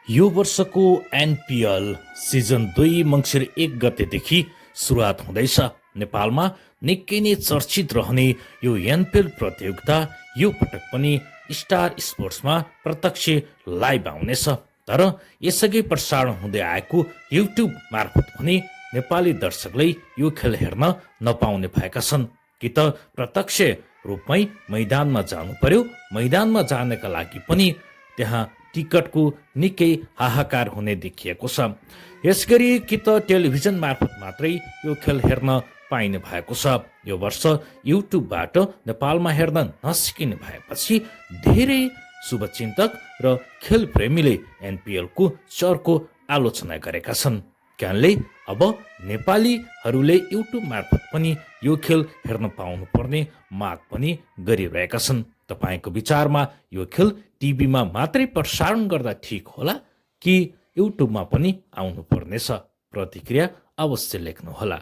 यो वर्षको NPL season 2 मङ्सिर 1 गतेदेखि सुरुवात हुँदैछ। नेपालमा निकै नै चर्चित रहने यो एनपिएल प्रतियोगिता यो पटक पनि स्टार स्पोर्ट्समा प्रत्यक्ष लाइभ आउनेछ। तर यसअघि प्रसारण हुँदै आएको युट्युब मार्फत पनि नेपाली दर्शकले यो खेल हेर्न नपाउने भएका छन्। कि त प्रत्यक्ष रूपमै मैदानमा जानु पर्यो, मैदानमा जानका लागि पनि त्यहाँ टिकटको निकै हाहाकार हुने देखिएको छ। यसगरी कि त टेलिभिजन मार्फत मात्रै यो खेल हेर्न पाइने भएको छ। यो वर्ष युट्युबबाट नेपालमा हेर्न नसिकिने भएपछि धेरै शुभचिन्तक र खेलप्रेमीले एनपिएलको चर्को आलोचना गरेका छन्। क्यानले अब नेपालीहरूले युट्युब मार्फत पनि यो खेल हेर्न पाउनुपर्ने माग पनि गरिरहेका छन्। तपाईँको विचारमा यो खेल टिभीमा मात्रै प्रसारण गर्दा ठिक होला कि युट्युबमा पनि आउनुपर्नेछ? प्रतिक्रिया अवश्य लेख्नुहोला।